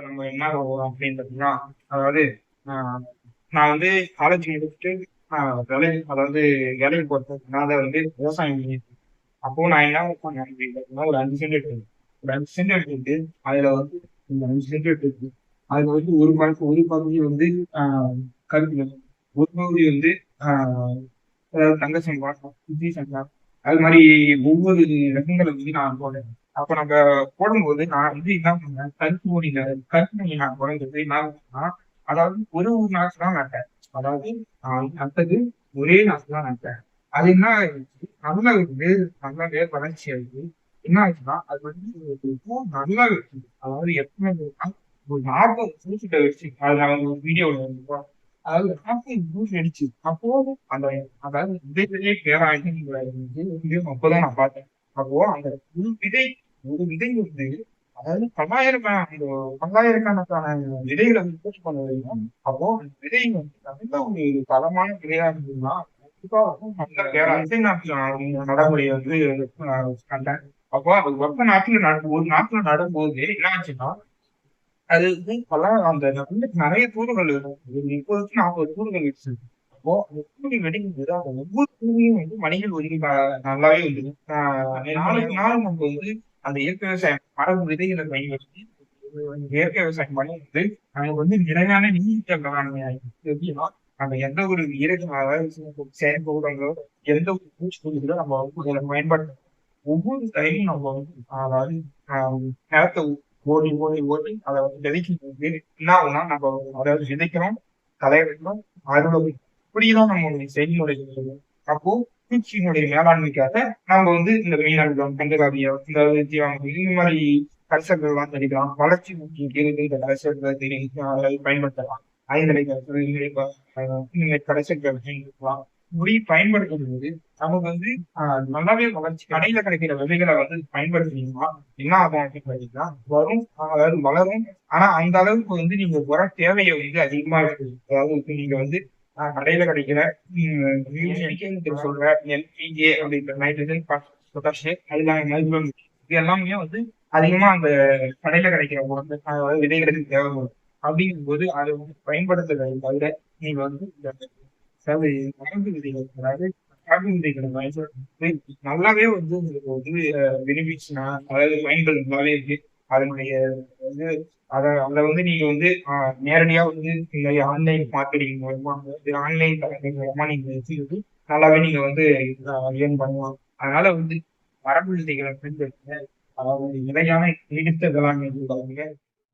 இப்ப நம்ம என்ன ஆகும் அப்படின்னு பார்த்தீங்கன்னா, அதாவது ஆ நான் வந்து காலேஜ் முடிச்சுட்டு அதாவது வேலைக்கு போறதுக்கு முன்னால வந்து விவசாயம் பண்ணிட்டு இருந்தேன். அப்போ நான் என்ன பண்ணேன் அப்படின்னு பார்த்தீங்கன்னா, ஒரு 5 சென்ட் எடுத்தேன். ஒரு 5 சென்ட் எடுத்துட்டு, அதுல வந்து இந்த 5 சென்ட் எடுத்துட்டு, அதுல வந்து ஒரு பகுதி வந்து ஆ கரும்பு நெல், ஒரு பகுதி வந்து ஆ அதாவது தங்க சம்பா, இட்லி சம்பா, அது மாரி ஒவ்வொரு ரகங்கள வந்து நான் போட்டேன். அப்ப நம்ம போடும்போது நான் வந்து என்ன பண்ணேன், கருப்பு மணி நான் போடுறது என்ன பண்ணேன்னா, அதாவது ஒரு நாத்து தான் நட்டேன். அதாவது நான் நட்டது ஒரே நாத்து தான் நட்டேன். அது என்ன ஆயிடுச்சு, நல்ல வேர் வளர்ச்சி ஆகி என்ன ஆச்சுன்னா, அது வந்து ஒரு பூ நல்லா வச்சுது. அதாவது எத்தன பூன்னா, ஒரு 40 பூ கிட்ட வச்சு. அது நான் ஒரு வீடியோல அதாவது 40 பூ வெடிச்சு. அப்போ அந்த அதாவது விதைகளே பேராயி அப்பதான் நான் பார்த்தேன். அப்போ அந்த ஒரு விதை ஒரு விதை வந்து அதாவது பல்லாயிரக்கணக்கான விதைகளை வந்து போஸ்ட் பண்ண வைக்கும். அப்போ அந்த விதை வந்து நல்ல ஒரு தரமான விதையா இருந்ததுன்னா கண்டிப்பா வந்து நல்ல விதை நாற்று நடைமுறையை வந்து கண்டேன். அப்போ அது ஒரு நாட்டுல நடும்போது என்ன ஆச்சுன்னா, அது வந்து இப்பல்லாம் அந்த வந்து நிறைய தூர்கள் இருக்கும். ஒரு 30 40 தூர்கள் இருக்கு. அப்போ அந்த தூரி வெடிக்கும்போது அந்த ஒவ்வொரு தூரியும் வந்து மனிதன் ஒதுக்கி நல்லாவே வந்து நாளுக்கு நாள் நம்ம வந்து அந்த இயற்கை விவசாயம் மரம் விதைகளை பயன்படுத்தி இயற்கை விவசாயம் பண்ணும்போது நமக்கு வந்து நிலையான நீடித்த வேளாண்மை ஆயிடுச்சு. எப்படின்னா நம்ம எந்த ஒரு அதாவது செயற்கை உரங்களோ எந்த ஒரு பூச்சிக்கொல்லிகளோ நம்ம வந்து இதுல பயன்படுத்த ஒவ்வொரு டைமும் நம்ம வந்து அதாவது நிலத்தை ஓடி அதை வந்து விதைக்கும் போது என்ன ஆகும்னா நம்ம அதாவது விதைக்கிறோம், களை எடுக்கிறோம், அறுவடை இப்படிதான் நம்மளுடைய செயல்முறை இருக்குது. அப்போ பூச்சியினுடைய மேலாண்மைக்காக நம்ம வந்து இந்த மீனமிலம், பஞ்சகாவியம், இந்த ஜீவாமிர்தம் இந்த மாதிரி கரிசல்கள் எல்லாம் தெளிக்கலாம். வளர்ச்சி ஊக்கிக்கு இந்த கரிசல்களை பயன்படுத்தலாம். ஐந்தலை கரிசல்கள் பயன்படுத்தலாம். இப்படி பயன்படுத்தும் போது நமக்கு வந்து நல்லாவே வளர்ச்சி கடையில கிடைக்கிற விதைகளை வந்து பயன்படுத்தினீங்கன்னா என்ன ஆகும் அப்படின்னு பார்த்தீங்கன்னா வரும், அதாவது வளரும். ஆனா அந்த அளவுக்கு வந்து நீங்க உர தேவையை வந்து அதிகமா இருக்குது. அதாவது இப்ப நீங்க வந்து கடையில கிடைக்கிற சொல்ற என்பிகே அப்படின்ற நைட்ரஜன், பொட்டாசியம், அதுல இது எல்லாமே வந்து அதிகமா அந்த கடையில கிடைக்கிற உரங்கள் அதாவது விதைகளுக்கு தேவைப்படும். அப்படிங்கும்போது அதை வந்து பயன்படுத்துறதை தவிர நீங்க வந்து இந்த அதாவது மரபு விதைகள் அதாவது மரபு விதைகளை பயன்படுத்தி நல்லாவே வந்து உங்களுக்கு வந்து பெனிஃபிட்ஸ்னா அதாவது பயன்கள் நல்லாவே இருக்கு. அதனுடைய வந்து அதை வந்து நீங்க வந்து நேரடியா வந்து இந்த ஆன்லைன் மார்க்கெட்டிங் மூலமா ஆன்லைன் தளங்கள் மூலமா நீங்க வச்சுக்கிட்டு நல்லாவே நீங்க வந்து ஏர்ன் பண்ணலாம். அதனால வந்து மரபு விதைகளை பயன்படுத்துங்க. அதாவது நிலையான நீடித்த வேளாண்மை